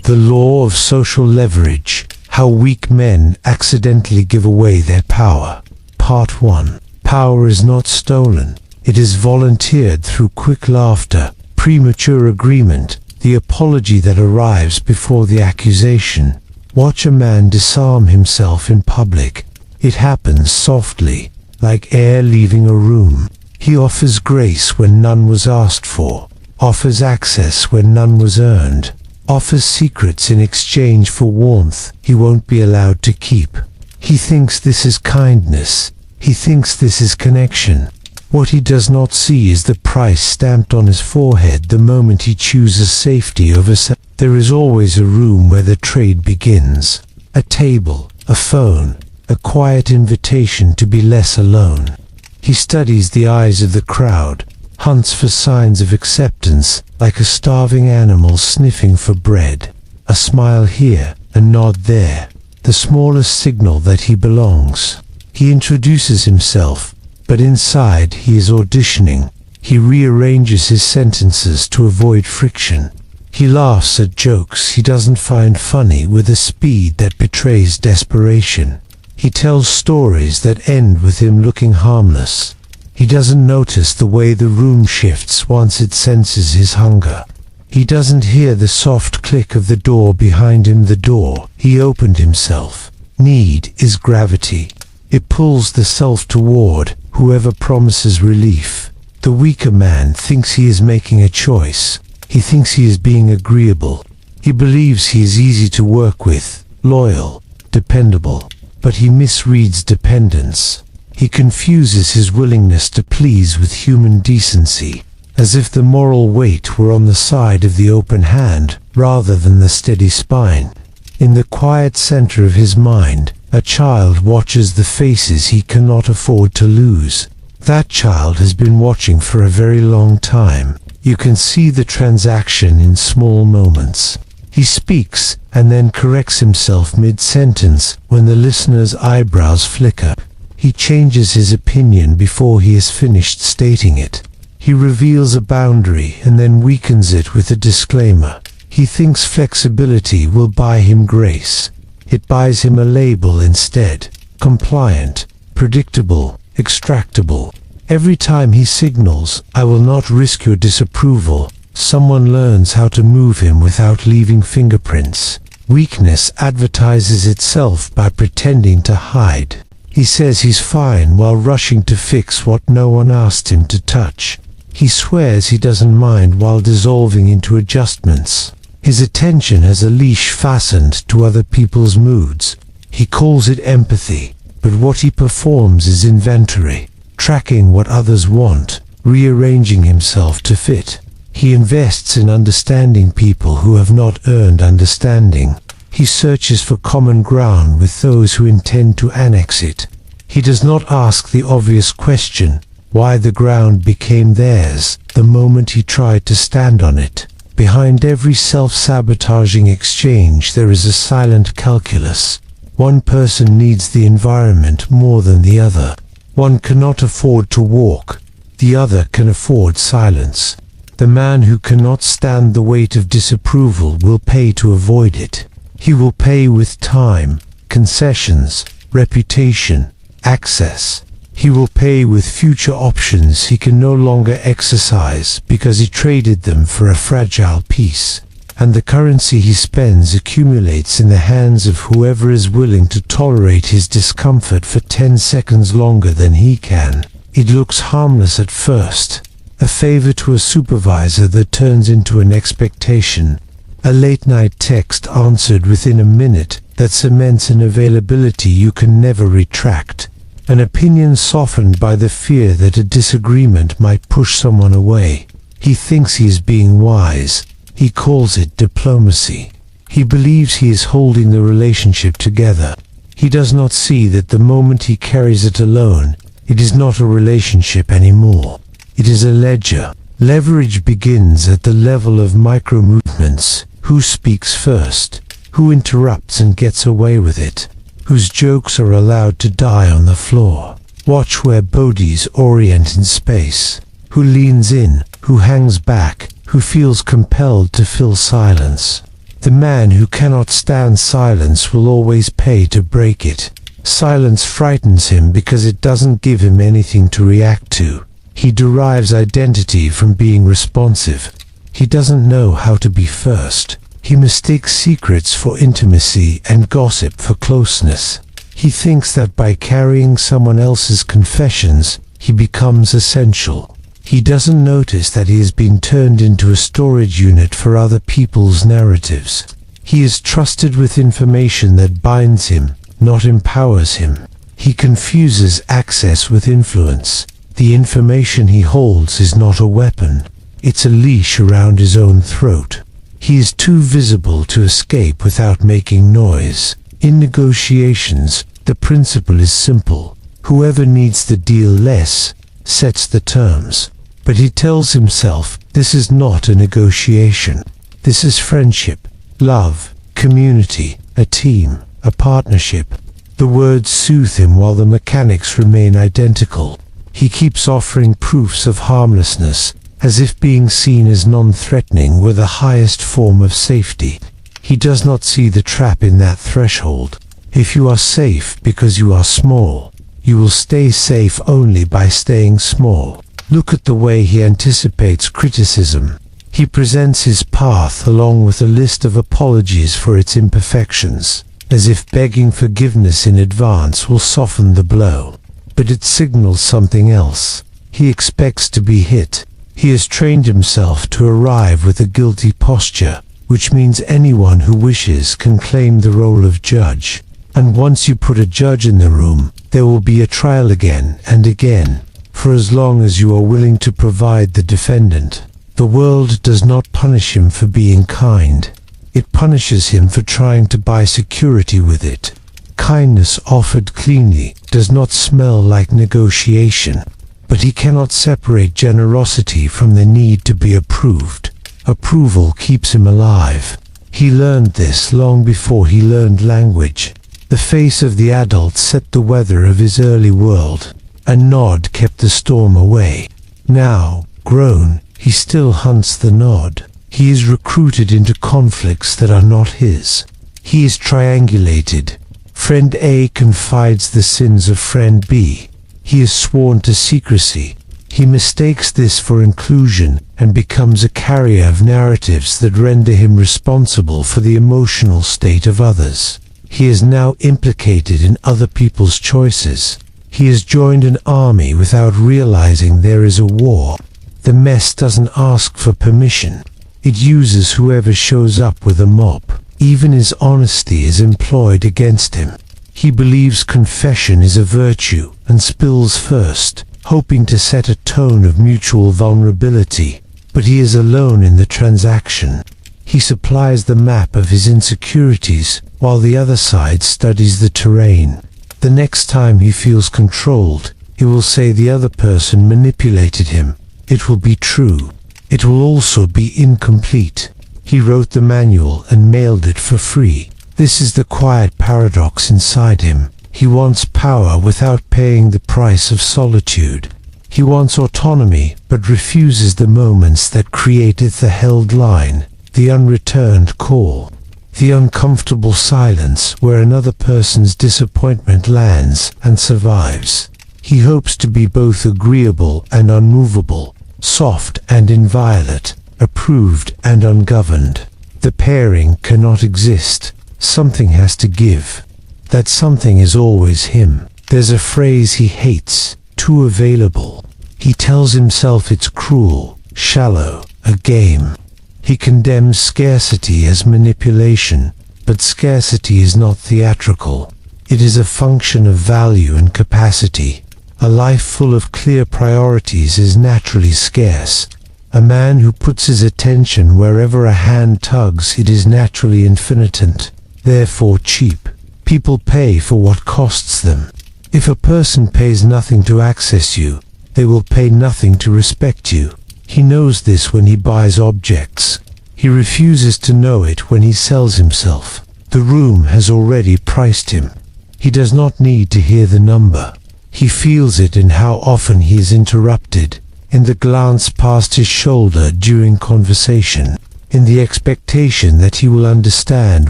The law of social leverage, how weak men accidentally give away their power. Part 1. Power is not stolen. It is volunteered through quick laughter, premature agreement, the apology that arrives before the accusation. Watch a man disarm himself in public. It happens softly, like air leaving a room. He offers grace when none was asked for, offers access when none was earned, offers secrets in exchange for warmth he won't be allowed to keep. He thinks this is kindness. He thinks this is connection. What he does not see is the price stamped on his forehead the moment he chooses safety over self. There is always a room where the trade begins. A table, a phone, a quiet invitation to be less alone. He studies the eyes of the crowd, hunts for signs of acceptance, like a starving animal sniffing for bread. A smile here, a nod there, the smallest signal that he belongs. He introduces himself, but inside he is auditioning. He rearranges his sentences to avoid friction. He laughs at jokes he doesn't find funny with a speed that betrays desperation. He tells stories that end with him looking harmless. He doesn't notice the way the room shifts once it senses his hunger. He doesn't hear the soft click of the door behind him. The door he opened himself. Need is gravity. It pulls the self toward whoever promises relief. The weaker man thinks he is making a choice. He thinks he is being agreeable. He believes he is easy to work with, loyal, dependable. But he misreads dependence. He confuses his willingness to please with human decency, as if the moral weight were on the side of the open hand rather than the steady spine. In the quiet center of his mind, a child watches the faces he cannot afford to lose. That child has been watching for a very long time. You can see the transaction in small moments. He speaks and then corrects himself mid-sentence when the listener's eyebrows flicker. He changes his opinion before he has finished stating it. He reveals a boundary and then weakens it with a disclaimer. He thinks flexibility will buy him grace. It buys him a label instead. Compliant, predictable, extractable. Every time he signals, "I will not risk your disapproval," someone learns how to move him without leaving fingerprints. Weakness advertises itself by pretending to hide. He says he's fine while rushing to fix what no one asked him to touch. He swears he doesn't mind while dissolving into adjustments. His attention has a leash fastened to other people's moods. He calls it empathy, but what he performs is inventory, tracking what others want, rearranging himself to fit. He invests in understanding people who have not earned understanding. He searches for common ground with those who intend to annex it. He does not ask the obvious question, why the ground became theirs, the moment he tried to stand on it. Behind every self-sabotaging exchange there is a silent calculus. One person needs the environment more than the other. One cannot afford to walk. The other can afford silence. The man who cannot stand the weight of disapproval will pay to avoid it. He will pay with time, concessions, reputation, access. He will pay with future options he can no longer exercise because he traded them for a fragile peace. And the currency he spends accumulates in the hands of whoever is willing to tolerate his discomfort for 10 seconds longer than he can. It looks harmless at first. A favor to a supervisor that turns into an expectation. A late-night text answered within a minute that cements an availability you can never retract. An opinion softened by the fear that a disagreement might push someone away. He thinks he is being wise. He calls it diplomacy. He believes he is holding the relationship together. He does not see that the moment he carries it alone, it is not a relationship anymore. It is a ledger. Leverage begins at the level of micro-movements. Who speaks first? Who interrupts and gets away with it? Whose jokes are allowed to die on the floor? Watch where bodies orient in space. Who leans in? Who hangs back? Who feels compelled to fill silence? The man who cannot stand silence will always pay to break it. Silence frightens him because it doesn't give him anything to react to. He derives identity from being responsive. He doesn't know how to be first. He mistakes secrets for intimacy and gossip for closeness. He thinks that by carrying someone else's confessions, he becomes essential. He doesn't notice that he has been turned into a storage unit for other people's narratives. He is trusted with information that binds him, not empowers him. He confuses access with influence. The information he holds is not a weapon. It's a leash around his own throat. He is too visible to escape without making noise. In negotiations, the principle is simple. Whoever needs the deal less sets the terms. But he tells himself, this is not a negotiation. This is friendship, love, community, a team, a partnership. The words soothe him while the mechanics remain identical. He keeps offering proofs of harmlessness, as if being seen as non-threatening were the highest form of safety. He does not see the trap in that threshold. If you are safe because you are small, you will stay safe only by staying small. Look at the way he anticipates criticism. He presents his path along with a list of apologies for its imperfections, as if begging forgiveness in advance will soften the blow. But it signals something else. He expects to be hit. He has trained himself to arrive with a guilty posture, which means anyone who wishes can claim the role of judge. And once you put a judge in the room, there will be a trial again and again. For as long as you are willing to provide the defendant, the world does not punish him for being kind. It punishes him for trying to buy security with it. Kindness offered cleanly does not smell like negotiation, but he cannot separate generosity from the need to be approved. Approval keeps him alive. He learned this long before he learned language. The face of the adult set the weather of his early world. A nod kept the storm away. Now, grown, he still hunts the nod. He is recruited into conflicts that are not his. He is triangulated. Friend A confides the sins of friend B. He is sworn to secrecy. He mistakes this for inclusion and becomes a carrier of narratives that render him responsible for the emotional state of others. He is now implicated in other people's choices. He has joined an army without realizing there is a war. The mess doesn't ask for permission. It uses whoever shows up with a mop. Even his honesty is employed against him. He believes confession is a virtue and spills first, hoping to set a tone of mutual vulnerability. But he is alone in the transaction. He supplies the map of his insecurities, while the other side studies the terrain. The next time he feels controlled, he will say the other person manipulated him. It will be true. It will also be incomplete. He wrote the manual and mailed it for free. This is the quiet paradox inside him. He wants power without paying the price of solitude. He wants autonomy, but refuses the moments that createth the held line, the unreturned call, the uncomfortable silence where another person's disappointment lands and survives. He hopes to be both agreeable and unmovable, soft and inviolate, approved and ungoverned. The pairing cannot exist. Something has to give. That something is always him. There's a phrase he hates, too available. He tells himself it's cruel, shallow, a game. He condemns scarcity as manipulation, but scarcity is not theatrical. It is a function of value and capacity. A life full of clear priorities is naturally scarce. A man who puts his attention wherever a hand tugs it is naturally infinitant, therefore cheap. People pay for what costs them. If a person pays nothing to access you, they will pay nothing to respect you. He knows this when he buys objects. He refuses to know it when he sells himself. The room has already priced him. He does not need to hear the number. He feels it in how often he is interrupted, in the glance past his shoulder during conversation. in the expectation that he will understand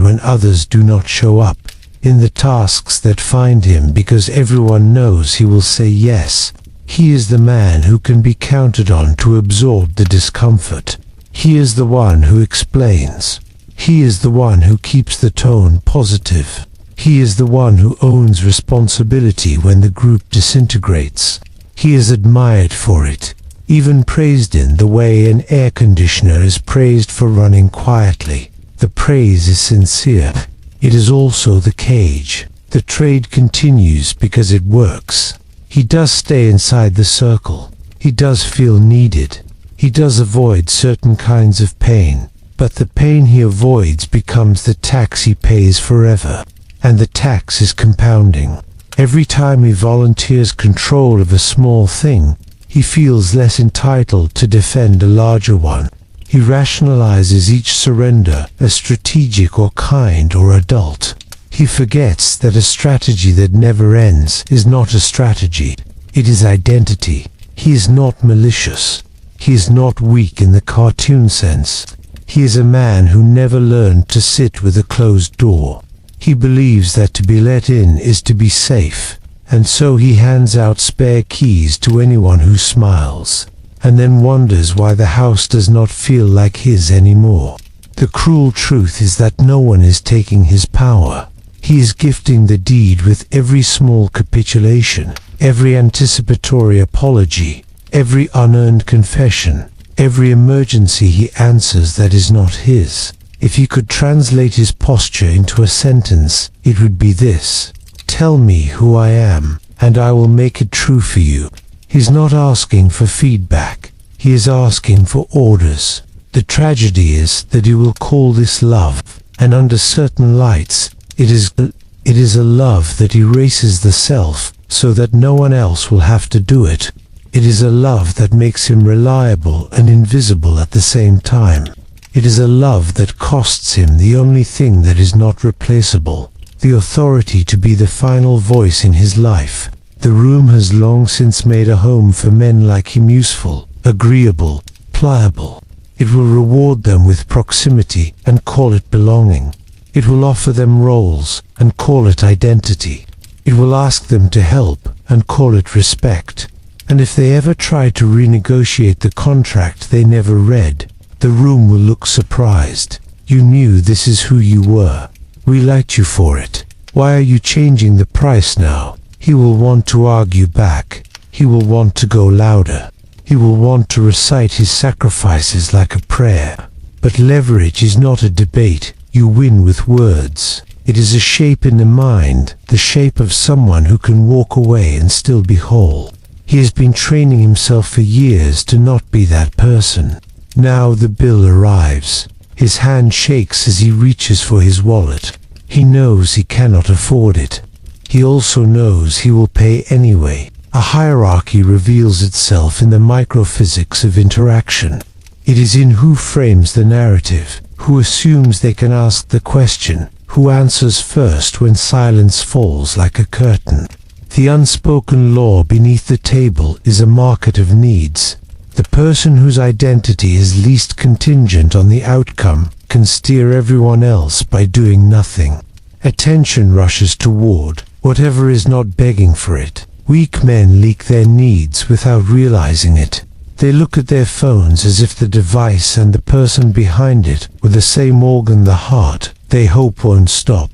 when others do not show up, in the tasks that find him because everyone knows he will say yes. He is the man who can be counted on to absorb the discomfort. He is the one who explains. He is the one who keeps the tone positive. He is the one who owns responsibility when the group disintegrates. He is admired for it, even praised in the way an air conditioner is praised for running quietly. The praise is sincere. It is also the cage. The trade continues because it works. He does stay inside the circle. He does feel needed. He does avoid certain kinds of pain, but the pain he avoids becomes the tax he pays forever, and the tax is compounding. Every time he volunteers control of a small thing, he feels less entitled to defend a larger one. He rationalizes each surrender as strategic or kind or adult. He forgets that a strategy that never ends is not a strategy. It is identity. He is not malicious. He is not weak in the cartoon sense. He is a man who never learned to sit with a closed door. He believes that to be let in is to be safe, and so he hands out spare keys to anyone who smiles, and then wonders why the house does not feel like his anymore. The cruel truth is that no one is taking his power. He is gifting the deed with every small capitulation, every anticipatory apology, every unearned confession, every emergency he answers that is not his. If he could translate his posture into a sentence, it would be this: "Tell me who I am, and I will make it true for you." He's not asking for feedback. He is asking for orders. The tragedy is that he will call this love, and under certain lights, it is a love that erases the self so that no one else will have to do it. It is a love that makes him reliable and invisible at the same time. It is a love that costs him the only thing that is not replaceable: the authority to be the final voice in his life. The room has long since made a home for men like him, useful, agreeable, pliable. It will reward them with proximity and call it belonging. It will offer them roles and call it identity. It will ask them to help and call it respect. And if they ever try to renegotiate the contract they never read, the room will look surprised. You knew this is who you were. We liked you for it. Why are you changing the price now? He will want to argue back. He will want to go louder. He will want to recite his sacrifices like a prayer. But leverage is not a debate. You win with words. It is a shape in the mind, the shape of someone who can walk away and still be whole. He has been training himself for years to not be that person. Now the bill arrives. His hand shakes as he reaches for his wallet. He knows he cannot afford it. He also knows he will pay anyway. A hierarchy reveals itself in the microphysics of interaction. It is in who frames the narrative, who assumes they can ask the question, who answers first when silence falls like a curtain. The unspoken law beneath the table is a market of needs. The person whose identity is least contingent on the outcome can steer everyone else by doing nothing. Attention rushes toward whatever is not begging for it. Weak men leak their needs without realizing it. They look at their phones as if the device and the person behind it were the same organ, the heart they hope won't stop.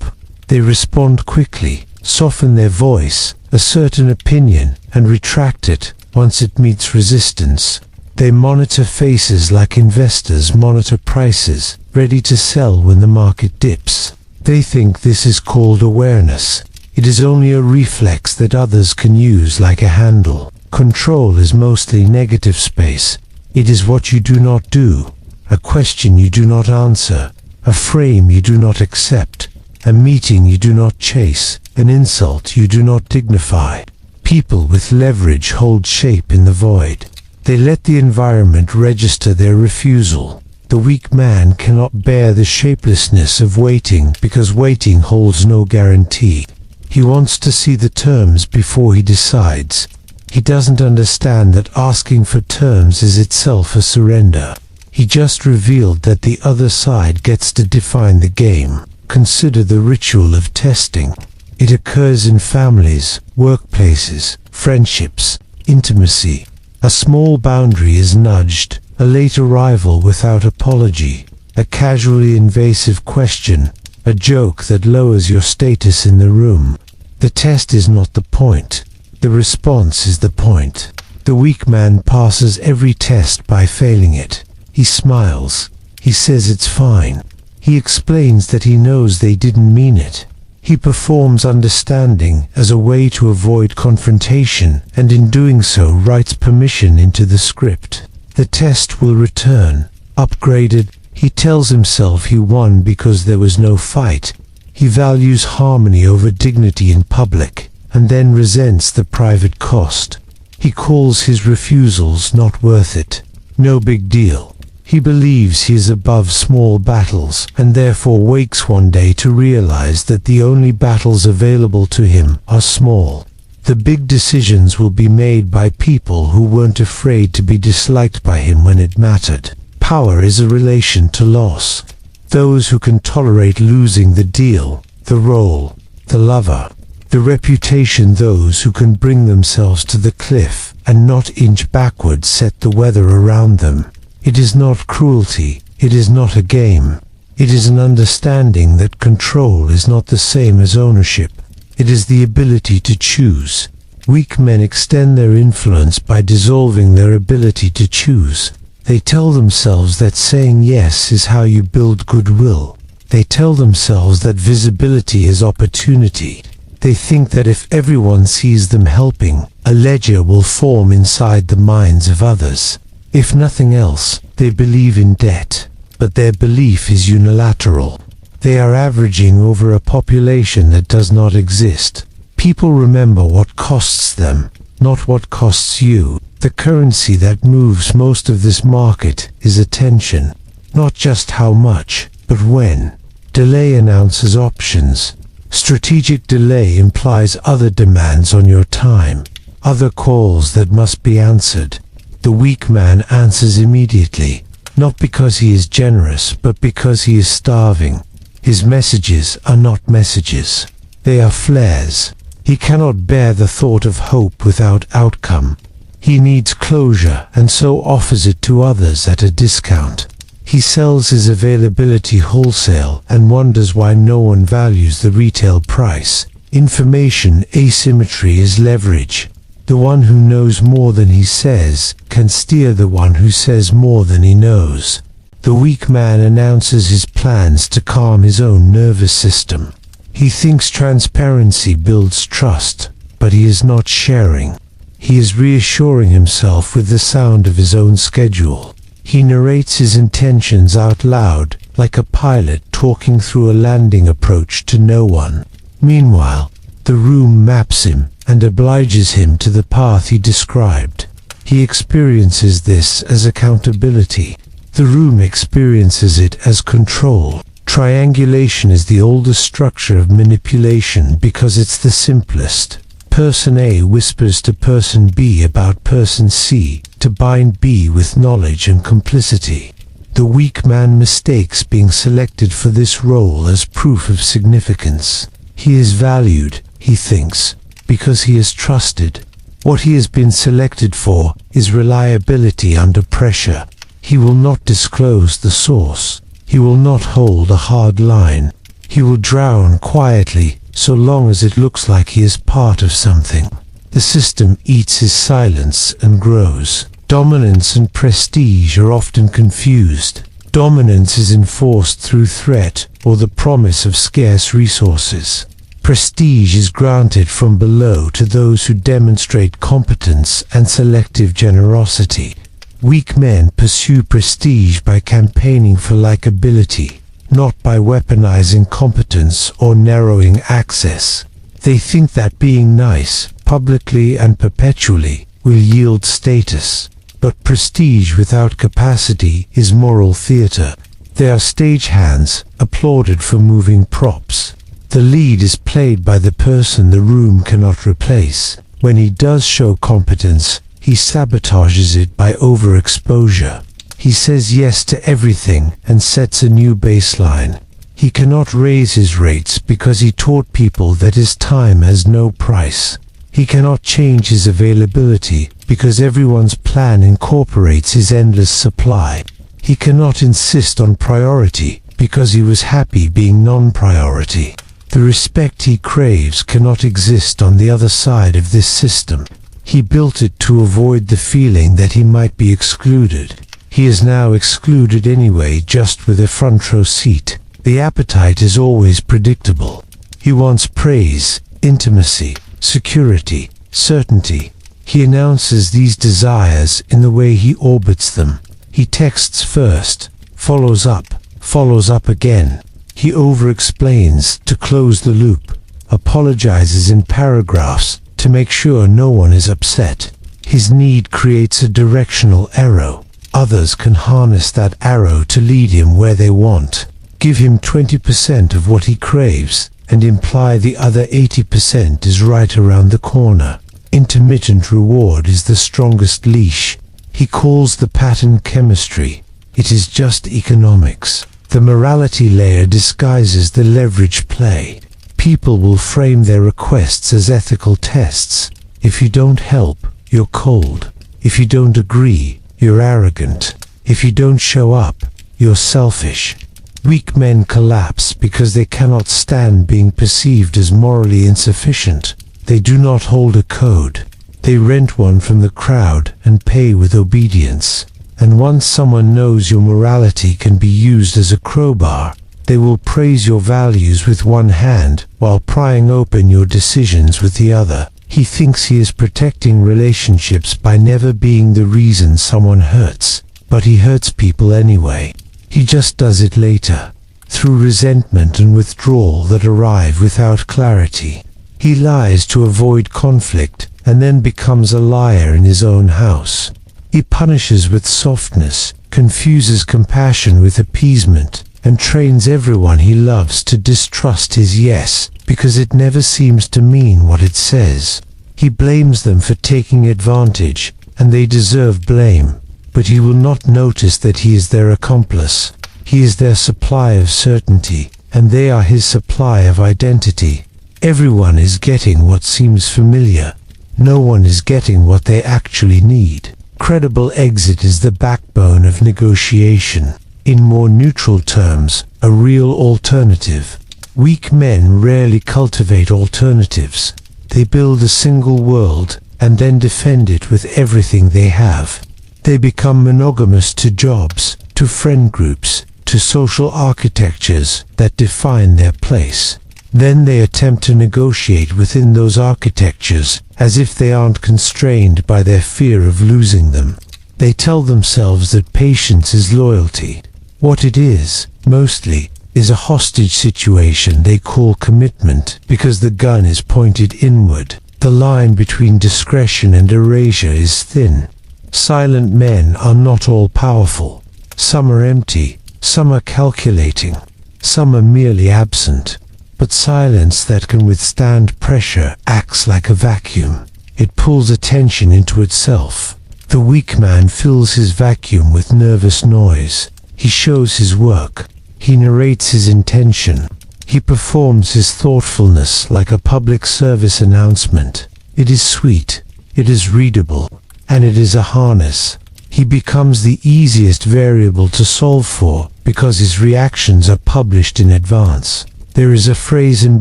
They respond quickly, soften their voice, assert an opinion, and retract it once it meets resistance. They monitor faces like investors monitor prices, ready to sell when the market dips. They think this is called awareness. It is only a reflex that others can use like a handle. Control is mostly negative space. It is what you do not do, a question you do not answer, a frame you do not accept, a meeting you do not chase, an insult you do not dignify. People with leverage hold shape in the void. They let the environment register their refusal. The weak man cannot bear the shapelessness of waiting because waiting holds no guarantee. He wants to see the terms before he decides. He doesn't understand that asking for terms is itself a surrender. He just revealed that the other side gets to define the game. Consider the ritual of testing. It occurs in families, workplaces, friendships, intimacy. A small boundary is nudged, a late arrival without apology, a casually invasive question, a joke that lowers your status in the room. The test is not the point. The response is the point. The weak man passes every test by failing it. He smiles. He says it's fine. He explains that he knows they didn't mean it. He performs understanding as a way to avoid confrontation, and in doing so writes permission into the script. The test will return, upgraded. He tells himself he won because there was no fight. He values harmony over dignity in public, and then resents the private cost. He calls his refusals not worth it. No big deal. He believes he is above small battles, and therefore wakes one day to realize that the only battles available to him are small. The big decisions will be made by people who weren't afraid to be disliked by him when it mattered. Power is a relation to loss. Those who can tolerate losing the deal, the role, the lover, the reputation, those who can bring themselves to the cliff and not inch backwards, set the weather around them. It is not cruelty, it is not a game. It is an understanding that control is not the same as ownership. It is the ability to choose. Weak men extend their influence by dissolving their ability to choose. They tell themselves that saying yes is how you build goodwill. They tell themselves that visibility is opportunity. They think that if everyone sees them helping, a ledger will form inside the minds of others. If nothing else, they believe in debt, but their belief is unilateral. They are averaging over a population that does not exist. People remember what costs them, not what costs you. The currency that moves most of this market is attention. Not just how much, but when. Delay announces options. Strategic delay implies other demands on your time, other calls that must be answered. The weak man answers immediately, not because he is generous, but because he is starving. His messages are not messages. They are flares. He cannot bear the thought of hope without outcome. He needs closure, and so offers it to others at a discount. He sells his availability wholesale and wonders why no one values the retail price. Information asymmetry is leverage. The one who knows more than he says can steer the one who says more than he knows. The weak man announces his plans to calm his own nervous system. He thinks transparency builds trust, but he is not sharing. He is reassuring himself with the sound of his own schedule. He narrates his intentions out loud, like a pilot talking through a landing approach to no one. Meanwhile, the room maps him and obliges him to the path he described. He experiences this as accountability. The room experiences it as control. Triangulation is the oldest structure of manipulation because it's the simplest. Person A whispers to person B about person C to bind B with knowledge and complicity. The weak man mistakes being selected for this role as proof of significance. He is valued, he thinks, because he is trusted. What he has been selected for is reliability under pressure. He will not disclose the source. He will not hold a hard line. He will drown quietly, so long as it looks like he is part of something. The system eats his silence and grows. Dominance and prestige are often confused. Dominance is enforced through threat or the promise of scarce resources. Prestige is granted from below to those who demonstrate competence and selective generosity. Weak men pursue prestige by campaigning for likability, not by weaponizing competence or narrowing access. They think that being nice, publicly and perpetually, will yield status. But prestige without capacity is moral theater. They are stagehands, applauded for moving props. The lead is played by the person the room cannot replace. When he does show competence, he sabotages it by overexposure. He says yes to everything and sets a new baseline. He cannot raise his rates because he taught people that his time has no price. He cannot change his availability because everyone's plan incorporates his endless supply. He cannot insist on priority because he was happy being non-priority. The respect he craves cannot exist on the other side of this system. He built it to avoid the feeling that he might be excluded. He is now excluded anyway, just with a front row seat. The appetite is always predictable. He wants praise, intimacy, security, certainty. He announces these desires in the way he orbits them. He texts first, follows up again. He over-explains to close the loop, apologizes in paragraphs to make sure no one is upset. His need creates a directional arrow. Others can harness that arrow to lead him where they want. Give him 20% of what he craves, and imply the other 80% is right around the corner. Intermittent reward is the strongest leash. He calls the pattern chemistry. It is just economics. The morality layer disguises the leverage play. People will frame their requests as ethical tests. If you don't help, you're cold. If you don't agree, you're arrogant. If you don't show up, you're selfish. Weak men collapse because they cannot stand being perceived as morally insufficient. They do not hold a code. They rent one from the crowd and pay with obedience. And once someone knows your morality can be used as a crowbar, they will praise your values with one hand while prying open your decisions with the other. He thinks he is protecting relationships by never being the reason someone hurts, but he hurts people anyway. He just does it later, through resentment and withdrawal that arrive without clarity. He lies to avoid conflict and then becomes a liar in his own house. He punishes with softness, confuses compassion with appeasement, and trains everyone he loves to distrust his yes, because it never seems to mean what it says. He blames them for taking advantage, and they deserve blame. But he will not notice that he is their accomplice. He is their supply of certainty, and they are his supply of identity. Everyone is getting what seems familiar. No one is getting what they actually need. Credible exit is the backbone of negotiation. In more neutral terms, a real alternative. Weak men rarely cultivate alternatives. They build a single world and then defend it with everything they have. They become monogamous to jobs, to friend groups, to social architectures that define their place. Then they attempt to negotiate within those architectures as if they aren't constrained by their fear of losing them. They tell themselves that patience is loyalty. What it is, mostly, is a hostage situation they call commitment because the gun is pointed inward. The line between discretion and erasure is thin. Silent men are not all powerful. Some are empty, some are calculating, some are merely absent. But silence that can withstand pressure acts like a vacuum. It pulls attention into itself. The weak man fills his vacuum with nervous noise. He shows his work. He narrates his intention. He performs his thoughtfulness like a public service announcement. It is sweet. It is readable. And it is a harness. He becomes the easiest variable to solve for because his reactions are published in advance. There is a phrase in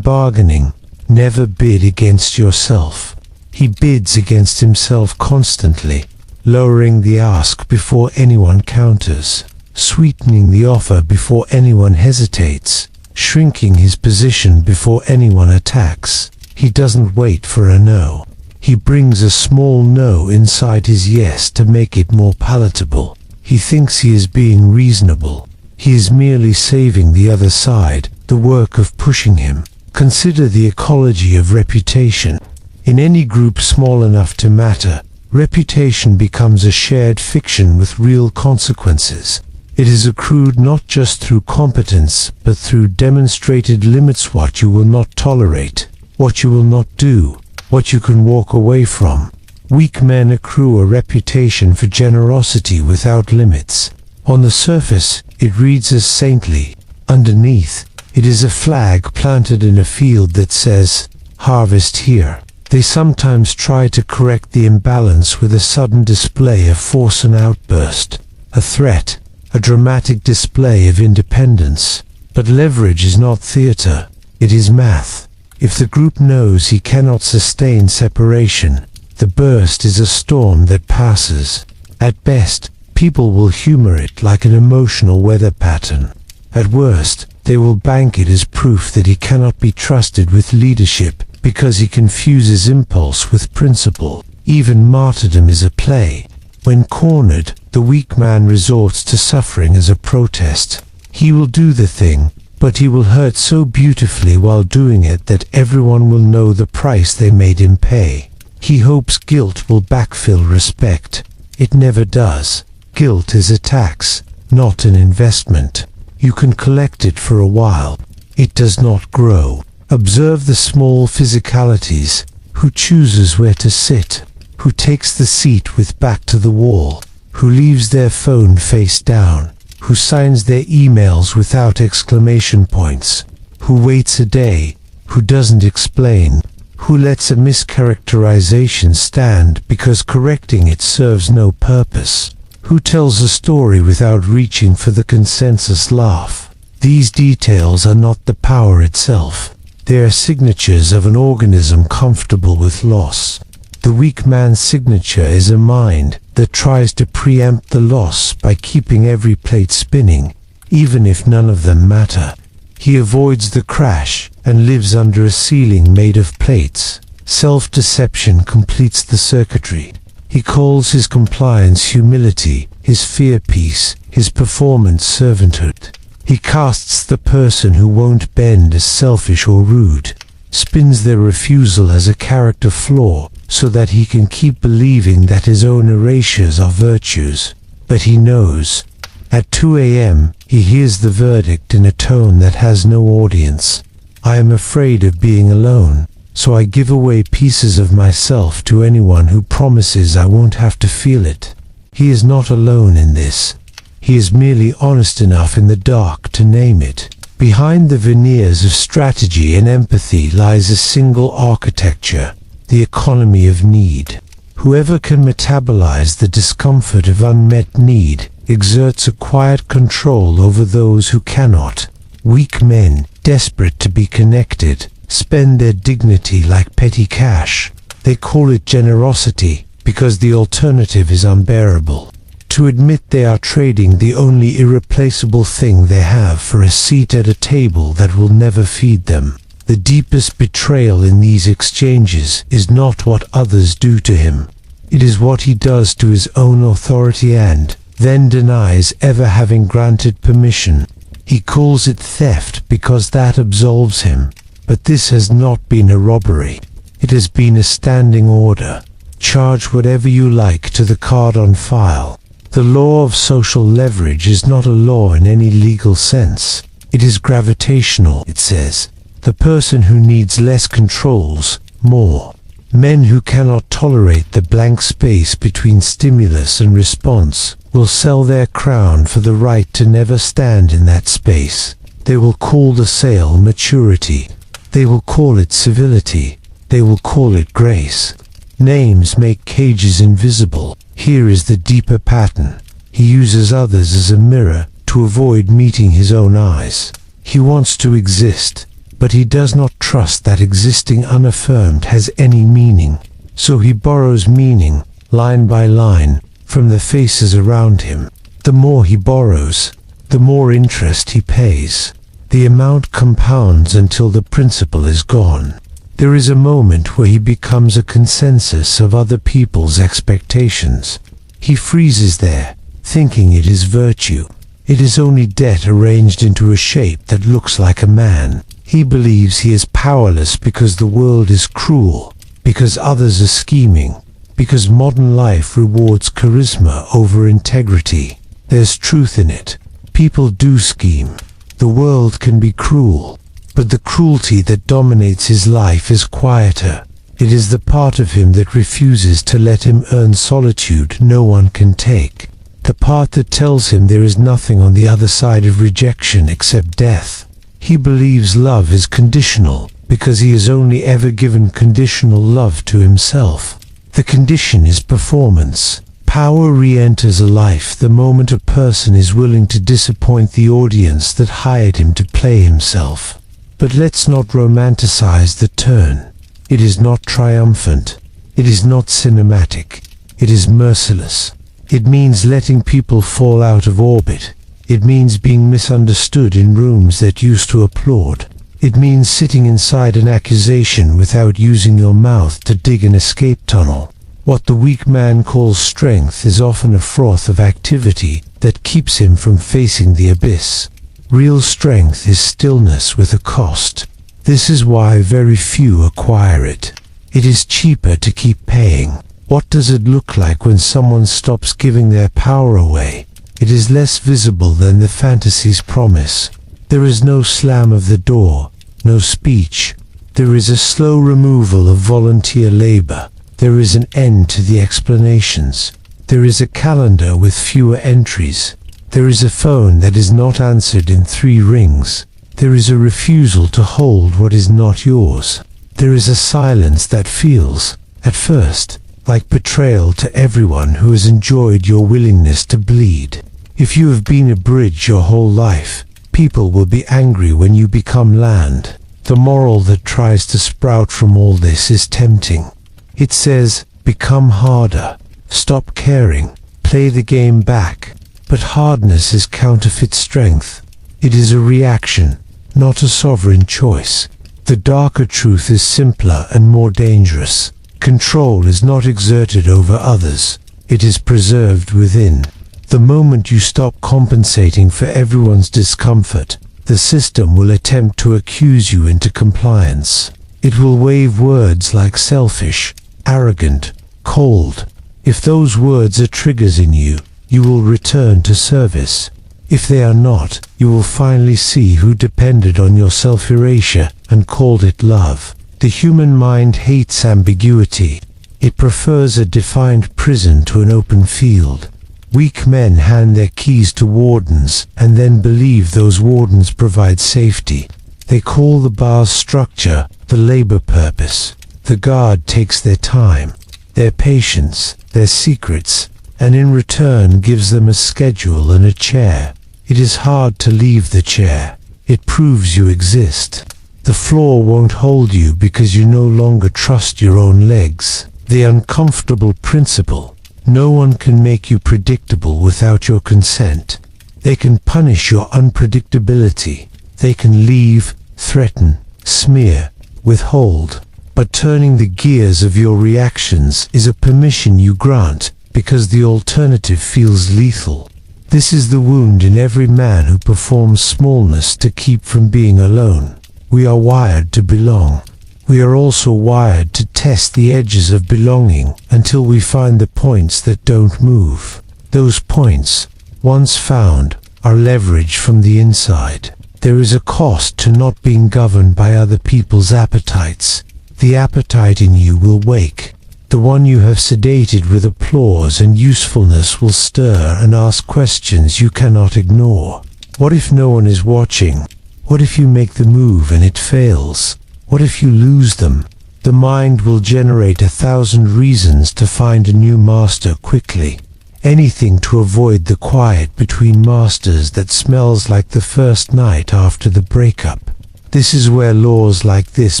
bargaining, never bid against yourself. He bids against himself constantly, lowering the ask before anyone counters, sweetening the offer before anyone hesitates, shrinking his position before anyone attacks. He doesn't wait for a no. He brings a small no inside his yes to make it more palatable. He thinks he is being reasonable. He is merely saving the other side the work of pushing him. Consider the ecology of reputation. In any group small enough to matter, reputation becomes a shared fiction with real consequences. It is accrued not just through competence, but through demonstrated limits: what you will not tolerate, what you will not do, what you can walk away from. Weak men accrue a reputation for generosity without limits. On the surface, it reads as saintly. Underneath, it is a flag planted in a field that says, "Harvest here." They sometimes try to correct the imbalance with a sudden display of force and outburst, a threat, a dramatic display of independence. But leverage is not theater, it is math. If the group knows he cannot sustain separation, the burst is a storm that passes. At best, people will humor it like an emotional weather pattern. At worst, they will bank it as proof that he cannot be trusted with leadership because he confuses impulse with principle. Even martyrdom is a play. When cornered, the weak man resorts to suffering as a protest. He will do the thing, but he will hurt so beautifully while doing it that everyone will know the price they made him pay. He hopes guilt will backfill respect. It never does. Guilt is a tax, not an investment. You can collect it for a while. It does not grow. Observe the small physicalities. Who chooses where to sit? Who takes the seat with back to the wall? Who leaves their phone face down? Who signs their emails without exclamation points? Who waits a day? Who doesn't explain? Who lets a mischaracterization stand because correcting it serves no purpose? Who tells a story without reaching for the consensus laugh? These details are not the power itself. They are signatures of an organism comfortable with loss. The weak man's signature is a mind that tries to preempt the loss by keeping every plate spinning, even if none of them matter. He avoids the crash and lives under a ceiling made of plates. Self-deception completes the circuitry. He calls his compliance humility, his fear peace, his performance servanthood. He casts the person who won't bend as selfish or rude, spins their refusal as a character flaw so that he can keep believing that his own erasures are virtues. But he knows. At 2 a.m., he hears the verdict in a tone that has no audience. I am afraid of being alone, so I give away pieces of myself to anyone who promises I won't have to feel it. He is not alone in this. He is merely honest enough in the dark to name it. Behind the veneers of strategy and empathy lies a single architecture, the economy of need. Whoever can metabolize the discomfort of unmet need exerts a quiet control over those who cannot. Weak men, desperate to be connected, spend their dignity like petty cash. They call it generosity because the alternative is unbearable. To admit they are trading the only irreplaceable thing they have for a seat at a table that will never feed them. The deepest betrayal in these exchanges is not what others do to him. It is what he does to his own authority and then denies ever having granted permission. He calls it theft because that absolves him. But this has not been a robbery. It has been a standing order. Charge whatever you like to the card on file. The law of social leverage is not a law in any legal sense. It is gravitational, it says. The person who needs less controls more. Men who cannot tolerate the blank space between stimulus and response will sell their crown for the right to never stand in that space. They will call the sale maturity. They will call it civility. They will call it grace. Names make cages invisible. Here is the deeper pattern. He uses others as a mirror to avoid meeting his own eyes. He wants to exist, but he does not trust that existing unaffirmed has any meaning. So he borrows meaning, line by line, from the faces around him. The more he borrows, the more interest he pays. The amount compounds until the principal is gone. There is a moment where he becomes a consensus of other people's expectations. He freezes there, thinking it is virtue. It is only debt arranged into a shape that looks like a man. He believes he is powerless because the world is cruel, because others are scheming, because modern life rewards charisma over integrity. There's truth in it. People do scheme. The world can be cruel. But the cruelty that dominates his life is quieter. It is the part of him that refuses to let him earn solitude no one can take. the part that tells him there is nothing on the other side of rejection except death. He believes love is conditional because he has only ever given conditional love to himself. The condition is performance. Power re-enters a life the moment a person is willing to disappoint the audience that hired him to play himself. But let's not romanticize the turn. It is not triumphant. It is not cinematic. It is merciless. It means letting people fall out of orbit. It means being misunderstood in rooms that used to applaud. It means sitting inside an accusation without using your mouth to dig an escape tunnel. What the weak man calls strength is often a froth of activity that keeps him from facing the abyss. Real strength is stillness with a cost. This is why very few acquire it. It is cheaper to keep paying. What does it look like when someone stops giving their power away? It is less visible than the fantasy's promise. There is no slam of the door, no speech. There is a slow removal of volunteer labor. There is an end to the explanations. There is a calendar with fewer entries. There is a phone that is not answered in 3 rings. There is a refusal to hold what is not yours. There is a silence that feels, at first, like betrayal to everyone who has enjoyed your willingness to bleed. If you have been a bridge your whole life, people will be angry when you become land. The moral that tries to sprout from all this is tempting. It says, become harder, stop caring, play the game back. But hardness is counterfeit strength. It is a reaction, not a sovereign choice. The darker truth is simpler and more dangerous. Control is not exerted over others. It is preserved within. The moment you stop compensating for everyone's discomfort, the system will attempt to accuse you into compliance. It will wave words like selfish, arrogant, cold. If those words are triggers in you, you will return to service. If they are not, you will finally see who depended on your self-erasure and called it love. The human mind hates ambiguity. It prefers a defined prison to an open field. Weak men hand their keys to wardens and then believe those wardens provide safety. They call the bar's structure the labor purpose. The guard takes their time, their patience, their secrets, and in return gives them a schedule and a chair. It is hard to leave the chair. It proves you exist. The floor won't hold you because you no longer trust your own legs. The uncomfortable principle. No one can make you predictable without your consent. They can punish your unpredictability. They can leave, threaten, smear, withhold. But turning the gears of your reactions is a permission you grant because the alternative feels lethal. This is the wound in every man who performs smallness to keep from being alone. We are wired to belong. We are also wired to test the edges of belonging until we find the points that don't move. Those points, once found, are leverage from the inside. There is a cost to not being governed by other people's appetites. The appetite in you will wake. The one you have sedated with applause and usefulness will stir and ask questions you cannot ignore. What if no one is watching? What if you make the move and it fails? What if you lose them? The mind will generate 1,000 reasons to find a new master quickly. Anything to avoid the quiet between masters that smells like the first night after the breakup. This is where laws like this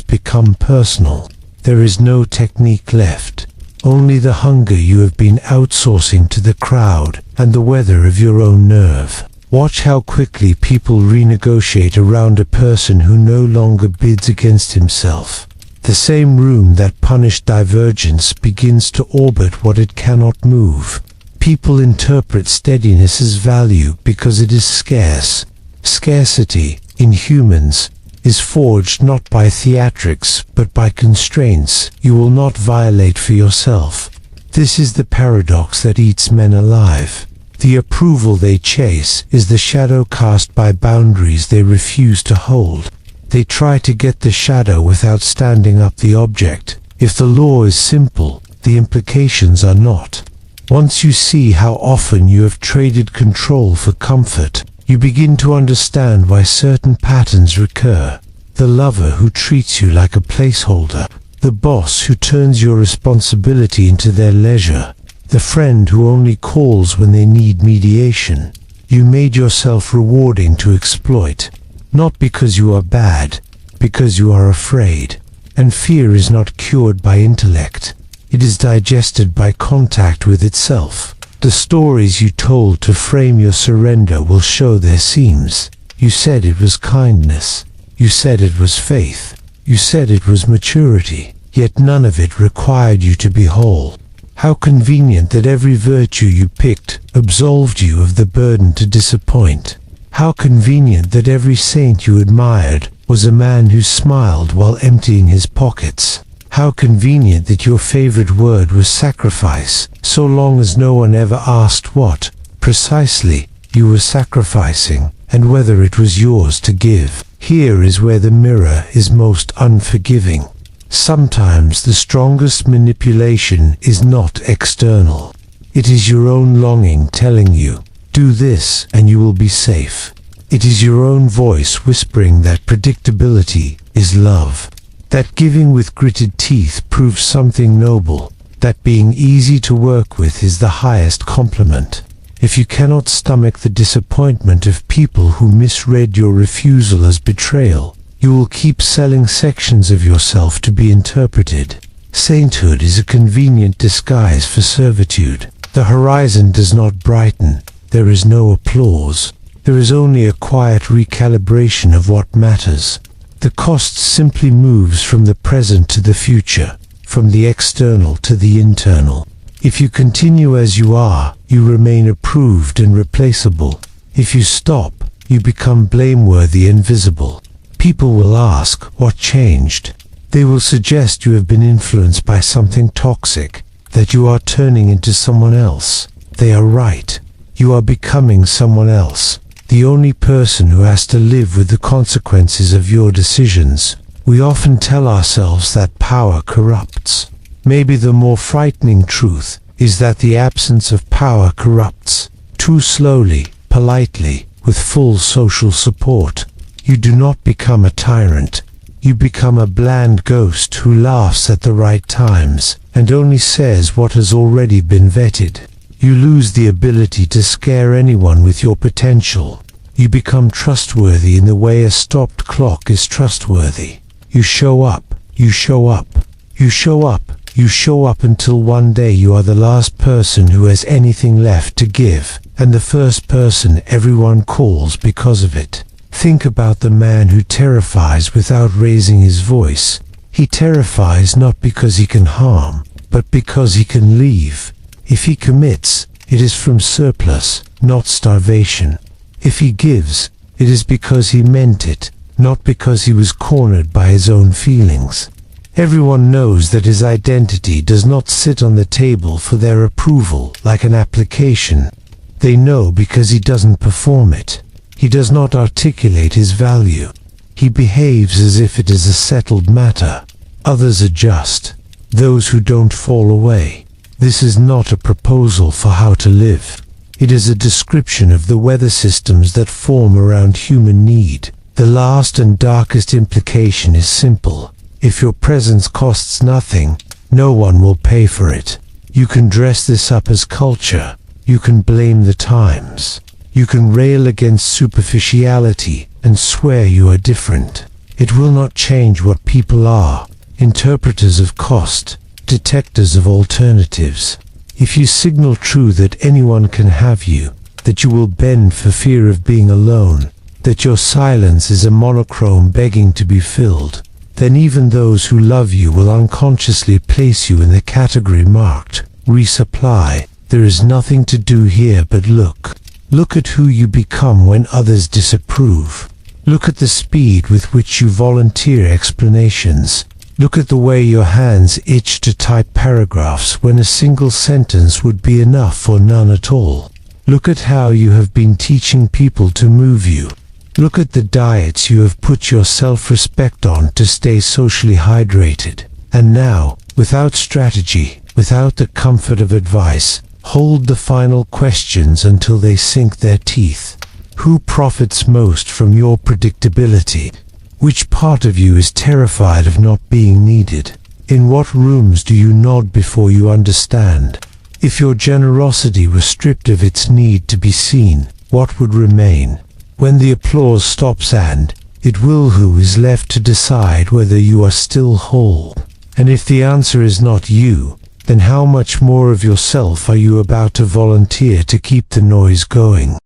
become personal. There is no technique left. Only the hunger you have been outsourcing to the crowd and the weather of your own nerve. Watch how quickly people renegotiate around a person who no longer bids against himself. The same room that punished divergence begins to orbit what it cannot move. People interpret steadiness as value because it is scarce. Scarcity, in humans, is forged not by theatrics but by constraints you will not violate for yourself. This is the paradox that eats men alive. The approval they chase is the shadow cast by boundaries they refuse to hold. They try to get the shadow without standing up the object. If the law is simple, the implications are not. Once you see how often you have traded control for comfort, you begin to understand why certain patterns recur. The lover who treats you like a placeholder, the boss who turns your responsibility into their leisure, the friend who only calls when they need mediation. You made yourself rewarding to exploit, not because you are bad, because you are afraid. And fear is not cured by intellect. It is digested by contact with itself. The stories you told to frame your surrender will show their seams. You said it was kindness. You said it was faith. You said it was maturity. Yet none of it required you to be whole. How convenient that every virtue you picked absolved you of the burden to disappoint. How convenient that every saint you admired was a man who smiled while emptying his pockets. How convenient that your favorite word was sacrifice, so long as no one ever asked what, precisely, you were sacrificing, and whether it was yours to give. Here is where the mirror is most unforgiving. Sometimes the strongest manipulation is not external. It is your own longing telling you, do this and you will be safe. It is your own voice whispering that predictability is love. That giving with gritted teeth proves something noble. That being easy to work with is the highest compliment. If you cannot stomach the disappointment of people who misread your refusal as betrayal, you will keep selling sections of yourself to be interpreted. Sainthood is a convenient disguise for servitude. The horizon does not brighten. There is no applause. There is only a quiet recalibration of what matters. The cost simply moves from the present to the future, from the external to the internal. If you continue as you are, you remain approved and replaceable. If you stop, you become blameworthy and visible. People will ask, what changed? They will suggest you have been influenced by something toxic, that you are turning into someone else. They are right. You are becoming someone else. The only person who has to live with the consequences of your decisions. We often tell ourselves that power corrupts. Maybe the more frightening truth is that the absence of power corrupts. Too slowly, politely, with full social support. You do not become a tyrant. You become a bland ghost who laughs at the right times and only says what has already been vetted. You lose the ability to scare anyone with your potential. You become trustworthy in the way a stopped clock is trustworthy. You show up, you show up, you show up, you show up until one day you are the last person who has anything left to give, and the first person everyone calls because of it. Think about the man who terrifies without raising his voice. He terrifies not because he can harm, but because he can leave. If he commits, it is from surplus, not starvation. If he gives, it is because he meant it, not because he was cornered by his own feelings. Everyone knows that his identity does not sit on the table for their approval like an application. They know because he doesn't perform it. He does not articulate his value. He behaves as if it is a settled matter. Others adjust. Those who don't fall away. This is not a proposal for how to live. It is a description of the weather systems that form around human need. The last and darkest implication is simple. If your presence costs nothing, no one will pay for it. You can dress this up as culture. You can blame the times. You can rail against superficiality and swear you are different. It will not change what people are. Interpreters of cost. Detectors of alternatives. If you signal true that anyone can have you, that you will bend for fear of being alone, that your silence is a monochrome begging to be filled, then even those who love you will unconsciously place you in the category marked resupply. There is nothing to do here but look. Look at who you become when others disapprove. Look at the speed with which you volunteer explanations. Look at the way your hands itch to type paragraphs when a single sentence would be enough or none at all. Look at how you have been teaching people to move you. Look at the diets you have put your self-respect on to stay socially hydrated. And now, without strategy, without the comfort of advice, Hold the final questions until they sink their teeth. Who profits most from your predictability? Which part of you is terrified of not being needed? In what rooms do you nod before you understand? If your generosity was stripped of its need to be seen, what would remain? When the applause stops, and it will, who is left to decide whether you are still whole? And if the answer is not you, then how much more of yourself are you about to volunteer to keep the noise going?